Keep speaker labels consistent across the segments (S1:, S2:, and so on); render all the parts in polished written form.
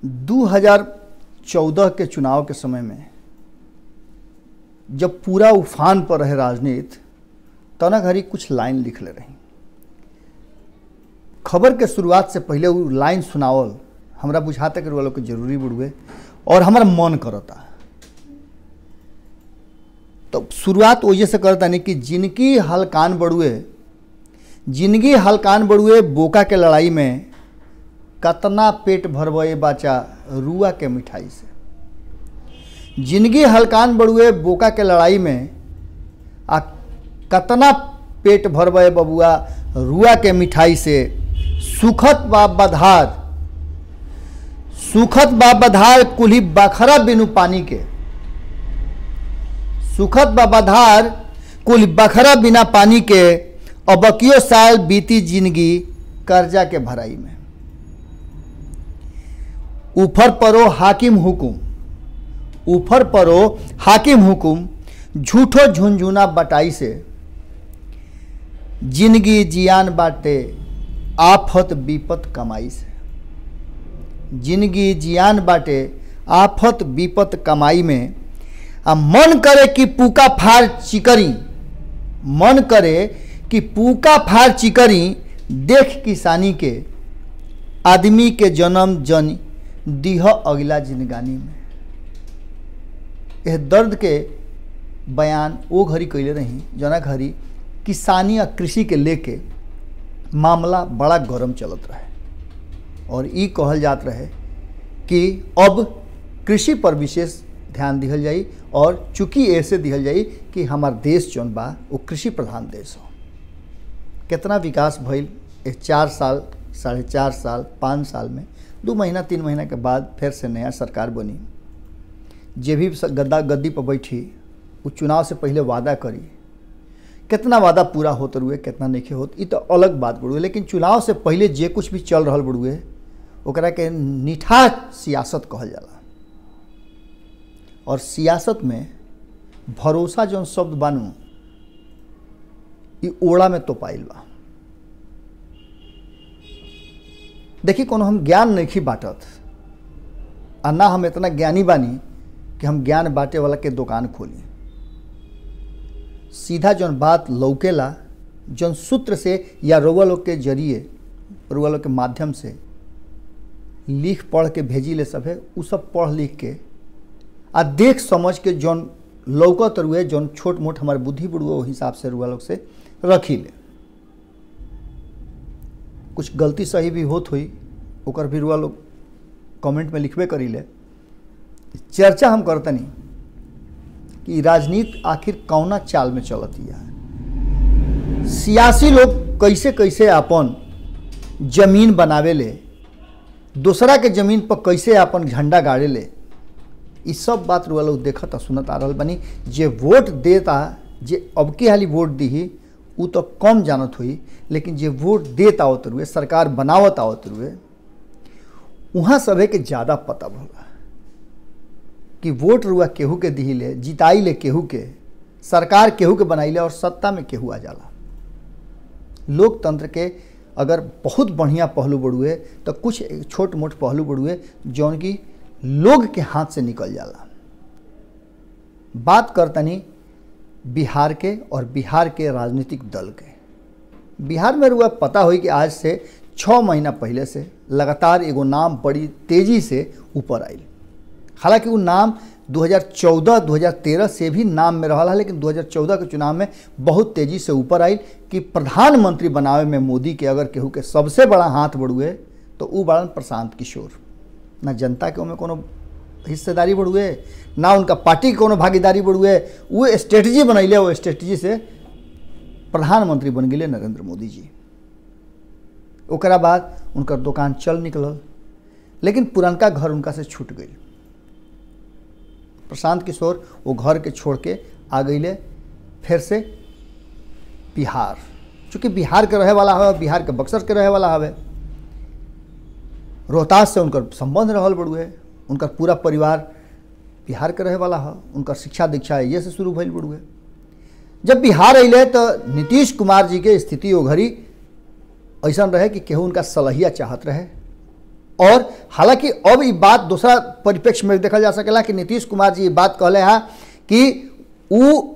S1: 2014 के चुनाव के समय में जब पूरा उफान पर रहे राजनीति, तना घड़ी कुछ लाइन लिख ले रही। खबर के शुरुआत से पहले वो लाइन सुनावल हमरा बुझाता कि वालों के जरूरी बुढ़ुए और हमारा मन करता। तो शुरुआत वजह से करता नहीं कि जिनकी हलकान बड़ुए बोका के लड़ाई में कतना पेट भरबे बाचा रुआ के मिठाई से। जिंदगी हलकान बड़ुए बोका के लड़ाई में आ कतना पेट भरबे बबुआ रुआ के मिठाई से। सुखत बा बधार कुल्ही बखरा बिनु पानी के। सुखत बा बधार कुल बखरा बिना पानी के। अबकियो साल बीती जिंदगी कर्जा के भराई में। ऊपर परो हाकिम हुकुम झूठो झुंझुना बटाई से। जिंदगी जियान बाटे आफत विपत कमाई से। जिंदगी जियान बाटे आफत विपत कमाई में। मन करे कि पूका फार चिकरी देख किसानी के। आदमी के जन्म जन दीह अगला जिंदगानी में। यह दर्द के बयान वो घड़ी कैले रही जना घड़ी किसानी और कृषि के लेके मामला बड़ा गरम चलत रहे और ई कहल जात रहे कि अब कृषि पर विशेष ध्यान दिहल जाई और चूंकि ऐसे दिहल जाई कि हमार देश जौन बा वो कृषि प्रधान देश हो। कितना विकास भइल 4 साल 4.5 साल 5 साल में 2 महीना 3 महीना के बाद फिर से नया सरकार बनी। जे भी गद्दी पर बैठी वो चुनाव से पहले वादा करी। कितना वादा पूरा होते हुए कितना नहीं होत ये तो अलग बात बड़ुए, लेकिन चुनाव से पहले जे कुछ भी चल रहा बड़ुए ओकरा के निठा सियासत कहल जाला। और सियासत में भरोसा जौन शब्द बानू ये ओड़ा में तो पाइल बा। देखी कोनो हम ज्ञान नहीं बाटत आ ना हम इतना ज्ञानी बानी कि हम ज्ञान बांटे वाला के दुकान खोली। सीधा जौन बात लौकेला जौन सूत्र से या रउआ लोग के जरिए रउआ लोग के माध्यम से लिख पढ़ के भेजी ले सब है उ सब पढ़ लिख के आ देख समझ के जौन लौकत रुए जौन छोट मोट हमारे बुद्धि बुढ़ुए वो हिसाब से रुआ लोग से रखी ले। कुछ गलती सही भी होत हुई ओकर भी रुआ लोग कमेंट में लिखबे करी ले। चर्चा हम करतनी कि राजनीति आखिर कौना चाल में चलती है। सियासी लोग कैसे कैसे अपन जमीन बनावे ले, दूसरा के जमीन पर कैसे अपन झंडा गाड़े ले, ये सब बात रुआ लोग देखत आ सुनत आ रहल बनी। जे वोट देता जे अब की हाली वोट दी उ तो कम जानत हुई, लेकिन जे वोट देता आवत रुए सरकार बनावत आवत रुए वहाँ सभे के ज़्यादा पता भला कि वोट रुआ केहू के दी ले जिताई ले केहू के, सरकार केहू के बनाई ले और सत्ता में केहू आ जाला। लोकतंत्र के अगर बहुत बढ़िया पहलू बढ़ुए तो कुछ छोट मोट पहलू बढ़ुए जौन की लोग के हाथ से निकल जाला। बात करतनी बिहार के और बिहार के राजनीतिक दल के। बिहार में रुआ पता हुई कि आज से 6 महीना पहले से लगातार एगो नाम बड़ी तेजी से ऊपर आई। हालांकि वो नाम 2014-2013 से भी नाम में रहा, लेकिन 2014 के चुनाव में बहुत तेजी से ऊपर आई कि प्रधानमंत्री बनावे में मोदी के अगर केहू के सबसे बड़ा हाथ बढ़ुए तो वो बड़न प्रशांत किशोर। ना जनता के उनमें कोनो हिस्सेदारी बढ़ुए ना उनका पार्टी के कोनो भागीदारी बढ़ुए, वो स्ट्रेटजी बनैले, वो स्ट्रेटजी से प्रधानमंत्री बन गए नरेंद्र मोदी जी। ओकरा बाद उनका दुकान चल निकलल, लेकिन पुरनका घर उनका से छूट गई। प्रशांत किशोर वो घर के छोड़ के आ गई फिर से बिहार। चूँकि बिहार के रहे वाला है, बिहार के बक्सर के रहे वाला है, रोहतास से उनकर संबंध रहल बड़ुए, उनका पूरा परिवार बिहार के रहे वाला है, उनका शिक्षा दीक्षा ये से शुरू भइल बड़ुए। जब बिहार अइले तो नीतीश कुमार जी के स्थिति ओ घड़ी ऐसा रहे कि केहू उनका सलहिया चाहत रहे और हालांकि अब ये बात दूसरा परिप्रेक्ष्य में देखा जा सकेला कि नीतीश कुमार जी ये बात कहले हैं कि वो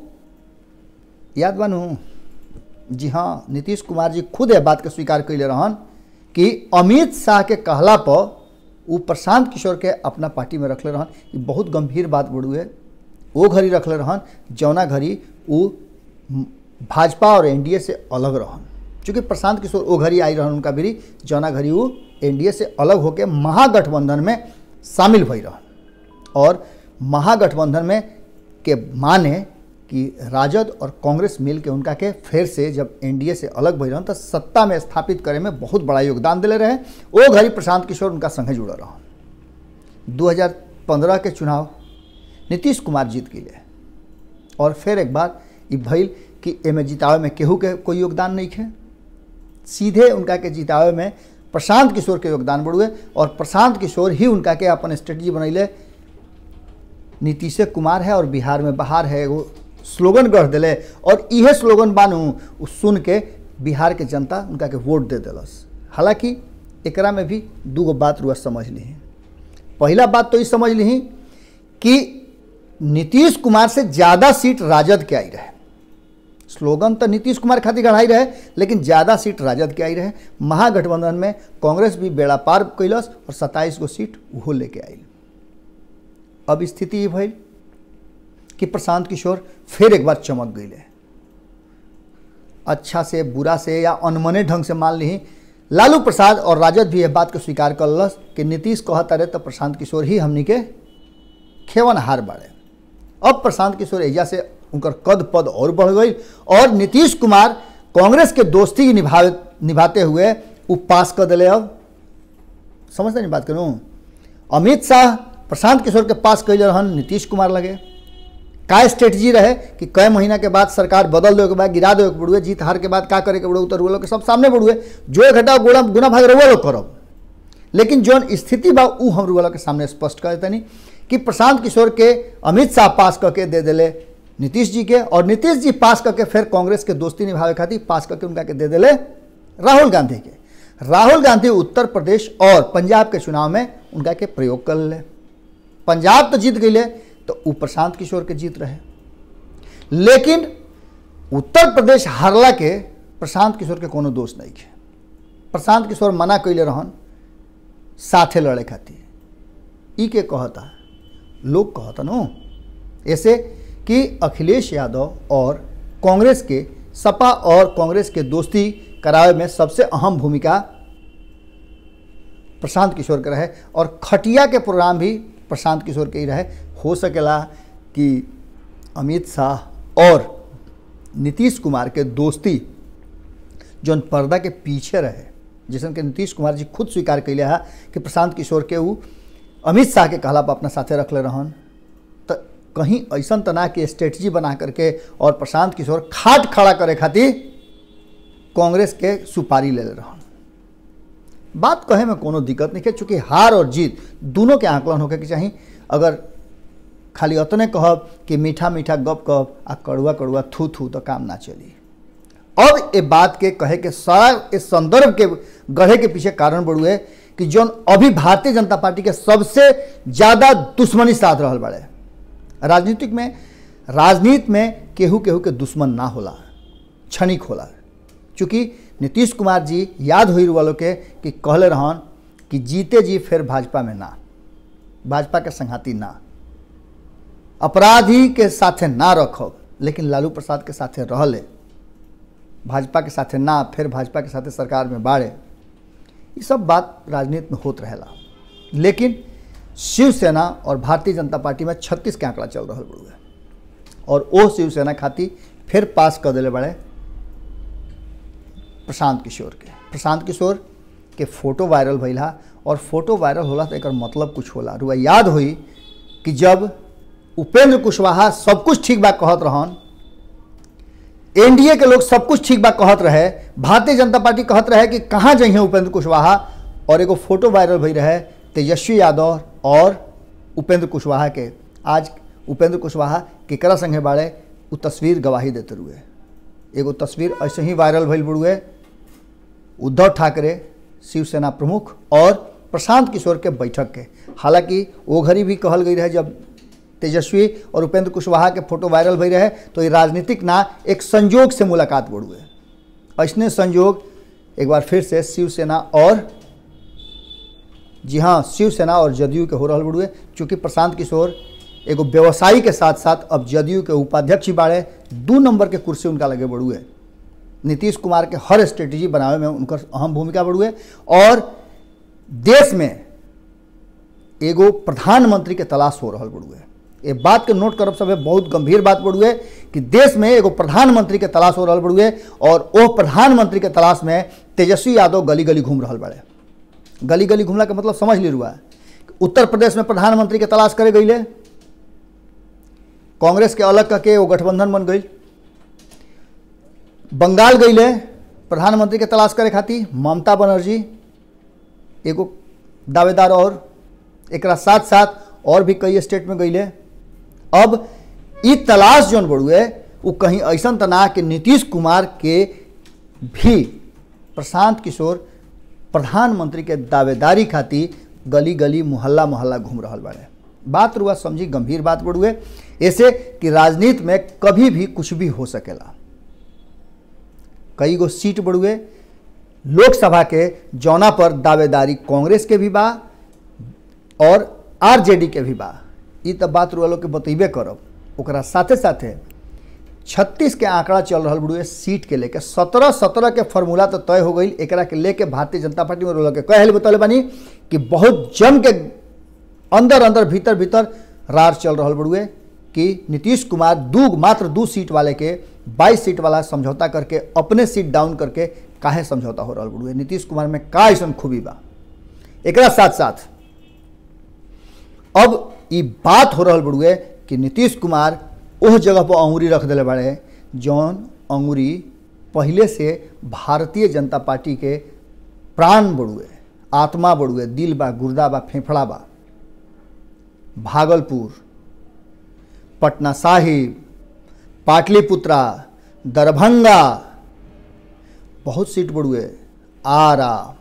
S1: याद बानू, जी हाँ, नीतीश कुमार जी खुद यह बात के स्वीकार कैले रहन कि अमित शाह के कहला पर वो प्रशांत किशोर के अपना पार्टी में रखले रहन। ये बहुत गंभीर बात बड़ुए, वो घड़ी रखले रहन जौना घड़ी वो भाजपा और एनडीए से अलग रहन, चूँकि प्रशांत किशोर वो घड़ी आई रहन उनका भी जौना घड़ी वो एनडीए से अलग होकर महागठबंधन में शामिल भई रहन। और महागठबंधन में के माने कि राजद और कांग्रेस मिल के उनका के फिर से जब एनडीए से अलग भई रहन तो सत्ता में स्थापित करे में बहुत बड़ा योगदान दिले रहे। वो घड़ी प्रशांत किशोर उनका संगे जुड़ल रहन। 2015 के चुनाव नीतीश कुमार जीत गए और फिर एक बार ये भइल कि एमे जितावे में केहू के कोई योगदान नहीं है, सीधे उनका के जितावे में प्रशांत किशोर के योगदान बढ़ुए और प्रशांत किशोर ही उनका के अपन स्ट्रेटजी बनैले। नीतीश कुमार है और बिहार में बाहर है, वो स्लोगन गढ़ दिले और यह स्लोगन बानू सुन के बिहार के जनता उनका के वोट दे दिलस। हालांकि एकरा में भी दूगो बात रुआ समझ ली। पहला बात तो ये समझ ली कि नीतीश कुमार से ज़्यादा सीट राजद के आई रहे। स्लोगन तो नीतीश कुमार खातिर गढ़ाई रहे लेकिन ज़्यादा सीट राजद के आई रहे। महागठबंधन में कांग्रेस भी बेड़ा पार कैलस और 27 गो सीट वो लेके आई। अब स्थिति ये भइल कि प्रशांत किशोर फिर एक बार चमक गए। अच्छा से बुरा से या अनमने ढंग से मान ली लालू प्रसाद और राजद भी यह बात को स्वीकार करलस कि नीतीश कहता रहे तो प्रशांत किशोर ही हमनी के खेवन हार बाड़े। अब प्रशांत किशोर एजा से उनकर कद पद और बढ़ गई और नीतीश कुमार कांग्रेस के दोस्ती निभाते हुए वो पास कर दिले। अब समझते नहीं बात करूँ, अमित शाह प्रशांत किशोर के पास कैले रहन नीतीश कुमार लगे। का स्ट्रेटजी रहे कि कई महीना के बाद सरकार बदल दे के बाद गिरा दे के बढ़ुए, जीत हार के बाद का करे के बढ़ुए, उतर लोग के सब सामने बढ़ुए, जो एक घटा गुना भाग रुआ लोग करब। लेकिन जौन स्थिति बा उ हम रुआ लोग के सामने स्पष्ट कर देतनी कि प्रशांत किशोर के अमित शाह पास करके दे दिले नीतीश जी के और नीतीश जी पास करके फिर कांग्रेस के दोस्ती निभावे खातिर पास करके उनका के दे दिले राहुल गांधी के। राहुल गांधी उत्तर प्रदेश और पंजाब के चुनाव में उनका के प्रयोग कर ले। पंजाब तो जीत गए तो वो प्रशांत किशोर के जीत रहे, लेकिन उत्तर प्रदेश हारला के प्रशांत किशोर के कोनो दोष नहीं है। प्रशांत किशोर मना कैले रहन साथे लड़े खातिर। ई के कहता लोग कहता नो ऐसे कि अखिलेश यादव और कांग्रेस के सपा और कांग्रेस के दोस्ती करावे में सबसे अहम भूमिका प्रशांत किशोर के रहे और खटिया के प्रोग्राम भी प्रशांत किशोर के ही रहे। हो सकेला कि अमित शाह और नीतीश कुमार के दोस्ती जौन पर्दा के पीछे रहे, जैसे कि नीतीश कुमार जी खुद स्वीकार कैले है कि प्रशांत किशोर के वो अमित शाह के कहला पर अपना साथे रखले रहन, तो कहीं ऐसा तो ना कि स्ट्रेटजी बना करके और प्रशांत किशोर खाट खड़ा करे खातिर कांग्रेस के सुपारी ले रहन। बात कहे में कोनो दिक्कत नहीं है, चूँकि हार और जीत दोनों के आंकलन होके चाहिए। अगर खाली अतने कहब कि मीठा मीठा गप कहब आ कड़ुआ कड़ुआ थू थू तो काम ना चली। अब ये बात के कहे के सारा इस संदर्भ के गढ़े के पीछे कारण बढ़ुए कि जौन अभी भारतीय जनता पार्टी के सबसे ज़्यादा दुश्मनी साध रहल बड़े। राजनीति में केहू केहू के दुश्मन ना होला, क्षणिक होला। चूँकि नीतीश कुमार जी याद हुई वालों के कि कहले रहन कि जीते जी फिर भाजपा में ना, भाजपा के संघाती ना, अपराधी के साथे ना रखब, लेकिन लालू प्रसाद के साथे रहले, भाजपा के साथे ना, फिर भाजपा के साथे सरकार में बाड़े। ये सब बात राजनीति में होत रहेला। लेकिन शिवसेना और भारतीय जनता पार्टी में 36 के आंकड़ा चल रहा है और वो शिवसेना खातिर फिर पास कर दिले बड़े प्रशांत किशोर के। प्रशांत किशोर के फोटो वायरल भइला और फोटो वायरल होला तो एक मतलब कुछ होला। रुआ याद हुई कि जब उपेंद्र कुशवाहा सब कुछ ठीक बा कहत रहन, एनडीए के लोग सब कुछ ठीक बा कहत रहे, भारतीय जनता पार्टी कहत रहे कि कहाँ जाइए उपेंद्र कुशवाहा, और एगो फोटो वायरल भई रहे तेजस्वी यादव और उपेंद्र कुशवाहा के। आज उपेंद्र कुशवाहा केकरा संगे बाड़े वो तस्वीर गवाही देते रुए। एगो तस्वीर ऐसे ही वायरल भइल बुड़ुए, उद्धव ठाकरे शिवसेना प्रमुख और प्रशांत किशोर के बैठक के। हालांकि वो घड़ी भी कहल गई रहे जब तेजस्वी और उपेंद्र कुशवाहा के फोटो वायरल भई रहे तो ये राजनीतिक ना एक संजोग से मुलाकात बढ़ुए। ऐसने संजोग एक बार फिर से शिवसेना और जी हाँ शिवसेना और जदयू के हो रहा बढ़ुए। चूँकि प्रशांत किशोर एगो व्यवसायी के साथ साथ अब जदयू के उपाध्यक्ष ही बाड़े, 2 नंबर के कुर्सी उनका लगे बढ़ुए। नीतीश कुमार के हर स्ट्रेटेजी बनावे में उनकर अहम भूमिका बढ़ुए और देश में एगो प्रधानमंत्री के तलाश हो रहा बढ़ुए। ये बात के नोट करब सब बहुत गंभीर बात बढ़ुए कि देश में एगो प्रधानमंत्री के तलाश हो रहा बढ़ुए और वो प्रधानमंत्री के तलाश में तेजस्वी यादव गली गली घूम रहा बड़े। गली गली घूमला के मतलब समझ ली रुआ। उत्तर प्रदेश में प्रधानमंत्री के तलाश करे गई, कांग्रेस के अलग करके वो गठबंधन बन गई। बंगाल गई प्रधानमंत्री के तलाश करे खातिर ममता बनर्जी एगो दावेदार और एक साथ साथ और भी कई स्टेट में गई। अब ई तलाश जौन बढ़ुए वो कहीं ऐसा तना कि नीतीश कुमार के भी प्रशांत किशोर प्रधानमंत्री के दावेदारी खातिर गली गली मोहल्ला मोहल्ला घूम रहा बाड़े। बात रुआ समझी गंभीर बात बढ़ुए, ऐसे कि राजनीति में कभी भी कुछ भी हो सकेला। कई गो सीट बढ़ुए लोकसभा के जौना पर दावेदारी कांग्रेस के भी बा और आरजेडी के भी बा। ई तब बात रुआ लोग के बतेबे करब। ओकरा साथे साथे 36 के आंकड़ा चल रहा बढ़ुए सीट के लेके। 17 के फॉर्मूला तो तय हो गई। एकरा के लेके भारतीय जनता पार्टी में लोग के कहे बतौले बानी कि बहुत जम के अंदर अंदर भीतर भीतर रार चल रहा बढ़ुए कि नीतीश कुमार मात्र 2 सीट वाले के 22 सीट वाला समझौता करके अपने सीट डाउन करके काहे समझौता हो रहा बढ़ुए। नीतीश कुमार में का ऐसा खूबी बा। एकरा साथ साथ अब ये बात हो रहा बढ़ुए कि नीतीश कुमार उस जगह पर अंगुरी रख दिले बाड़े जौन अंगुरी पहले से भारतीय जनता पार्टी के प्राण बढ़ुए, आत्मा बढ़ुए, दिल बा, गुर्दा बा, फेफड़ा बा। भागलपुर, पटना साहिब, पाटलिपुत्रा, दरभंगा बहुत सीट बढ़ुए, आरा,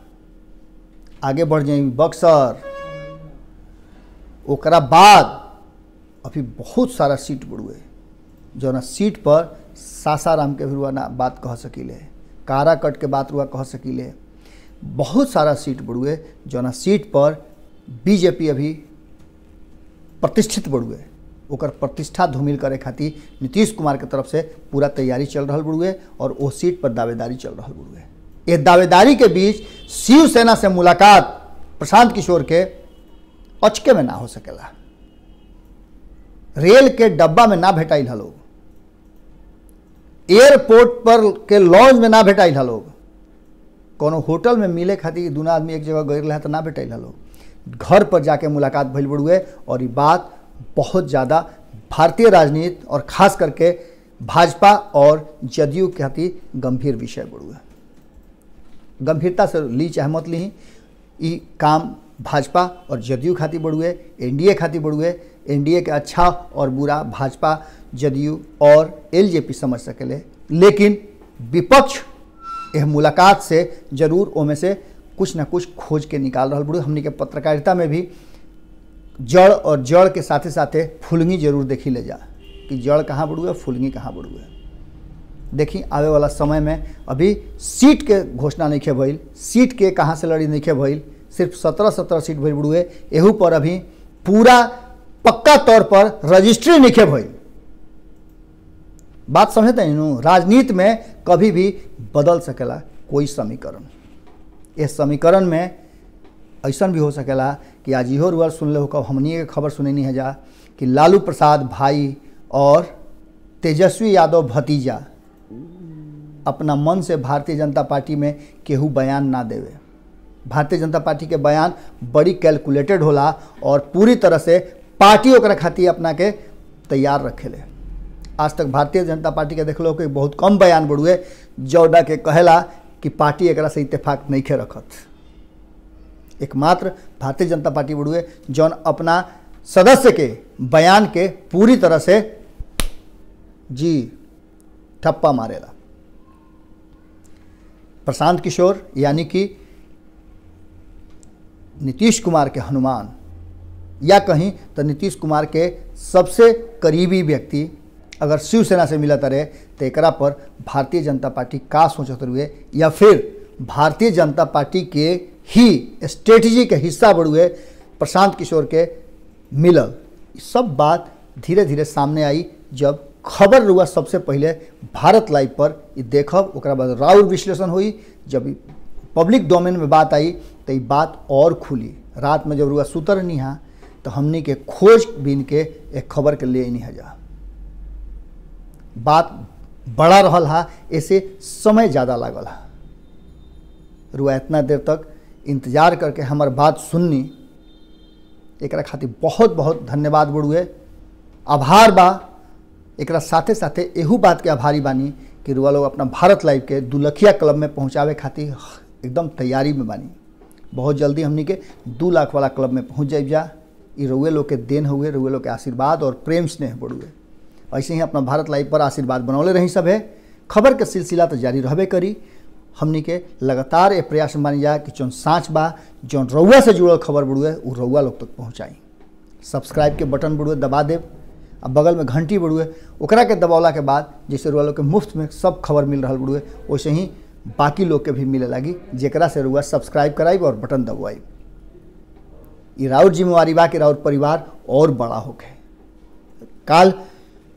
S1: आगे बढ़ जाए बक्सर, ओकरा बाद अभी बहुत सारा सीट बढ़ुए जौना सीट पर सासाराम के भी रुआ ना बात कह सकीले, काराकट के बात रुआ कह सकीले। बहुत सारा सीट बढ़ुए जौना सीट पर बीजेपी अभी प्रतिष्ठित बढ़ुए। ओकर प्रतिष्ठा धूमिल करे खातिर नीतीश कुमार के तरफ से पूरा तैयारी चल रहा बढ़ुए और वो सीट पर दावेदारी चल रहा बढ़ुए। ये दावेदारी के बीच शिवसेना से मुलाकात प्रशांत किशोर के अचके में ना हो सकेला। रेल के डब्बा में ना भेटाइल लोग, एयरपोर्ट पर के लॉन्ज में ना भेटाइल लोग, कोनो होटल में मिले खातिर 2 आदमी एक जगह गए रहे तो ना भेटाइल लोग। घर पर जाके मुलाकात भइल बढ़ुए और ये बात बहुत ज़्यादा भारतीय राजनीति और खास करके भाजपा और जदयू के खातिर गंभीर विषय बढ़ुए। गंभीरता से ली चाहे मत ली, ये काम भाजपा और जदयू खातिर बढ़ुए, एनडीए खातिर बढ़ुए। एनडीए के अच्छा और बुरा भाजपा, जदयू और एलजेपी समझ सकेले, लेकिन विपक्ष यह मुलाकात से जरूर ओमे से कुछ ना कुछ खोज के निकाल रहा बढ़ुए। हमने के पत्रकारिता में भी जड़ और जड़ के साथे साथे फुलंगी जरूर देखी ले जा कि जड़ कहाँ बढ़ुए, फुलंगी कहाँ बढ़ुए। देखी आवे वाला समय में अभी सीट के घोषणा नहीं खे भइल, सीट के कहाँ से लड़ी नहीं खे भइल, सिर्फ 17 सीट भइल बढ़ुए। एहू पर अभी पूरा पक्का तौर पर रजिस्ट्री नहीं खे भइल। बात समझते हैं नु, राजनीति में कभी भी बदल सकेला कोई समीकरण। इस समीकरण में ऐसा भी हो सकेला कि आज इहो रुआ सुन ले हो, कब हमनी के खबर सुने नहीं है जा कि लालू प्रसाद भाई और तेजस्वी यादव भतीजा अपना मन से भारतीय जनता पार्टी में केहू बयान ना देवे। भारतीय जनता पार्टी के बयान बड़ी कैलकुलेटेड होला और पूरी तरह से पार्टी ओकरा खातिर अपना के तैयार रखेले। आज तक भारतीय जनता पार्टी के देख लो कि बहुत कम बयान बढ़ुए जौना के कहेला कि पार्टी एकरा से इत्तेफाक नहीं खे रखत। एकमात्र भारतीय जनता पार्टी बढ़ुए जौन अपना सदस्य के बयान के पूरी तरह से जी ठप्पा मारेला। प्रशांत किशोर यानी कि नीतीश कुमार के हनुमान, या कहीं तो नीतीश कुमार के सबसे करीबी व्यक्ति अगर शिवसेना से मिलत रहे तो एकरा पर भारतीय जनता पार्टी का सोचत रुए, या फिर भारतीय जनता पार्टी के ही स्ट्रेटजी के हिस्सा बढ़ुए प्रशांत किशोर के मिलल। सब बात धीरे धीरे सामने आई जब खबर रुआ सबसे पहले भारत लाइव पर देखब, ओकरा बाद राउर विश्लेषण हुई। जब पब्लिक डोमेन में बात आई तो ये बात और खुली। रात में जब रुआ सुतर नहीं हा तो हमने के खोज बीन के एक खबर के लिए नहीं जा, बात बड़ा रहल हा, ऐसे समय ज़्यादा लागल हा। रुआ इतना देर तक इंतजार करके हमार बात सुननी, एकरा खातिर बहुत बहुत धन्यवाद बड़ुए, आभार बा। एकरा साथे साथे एहू बात के आभारी बानी कि रुआ लोग अपना भारत लाइव के दुलखिया क्लब में पहुंचावे खातिर एकदम तैयारी में बानी। बहुत जल्दी हमनी के 2 लाख वाला क्लब में पहुंच जाए जा। ये रुए लोग के देन हुए, रुए लोग के आशीर्वाद और प्रेम स्नेह बढ़ुए। ऐसे ही अपना भारत लाइव पर आशीर्वाद बनौले रही सब है। खबर के सिलसिला तो जारी रहबे करी। हमनी के लगातार ये प्रयास में बानी जा कि जौन साँच बा, जौन रउआ से जुड़ल खबर बढ़ुए वो रउआ लोग तक पहुँचाई। सब्सक्राइब के बटन बढ़ुए दबा देव, अब बगल में घंटी बढ़ुए ओकरा के दबौला के बाद जैसे रुआ लोग के मुफ्त में सब खबर मिल रहा बढ़ुए, वैसे ही बाकी लोग के भी मिले लगी, जेकरा से रुआ सब्सक्राइब कराइब और बटन दबवाई। ये राउर जिम्मेवारी बा कि राउर परिवार और बड़ा होके काल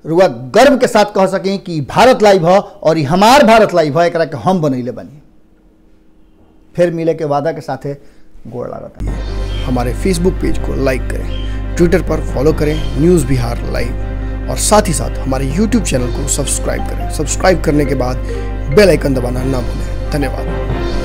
S1: रुआ गर्व के साथ कह सकें कि भारत लाइव है और ये हमार भारत लाइव है, एकरा के हम बनैले बनी। फिर मिले के वादा के साथे गोड़ लागत है।
S2: हमारे फेसबुक पेज को लाइक करें, ट्विटर पर फॉलो करें न्यूज़ बिहार लाइव, और साथ ही साथ हमारे यूट्यूब चैनल को सब्सक्राइब करें। सब्सक्राइब करने के बाद बेल आइकन दबाना ना भूलें। धन्यवाद।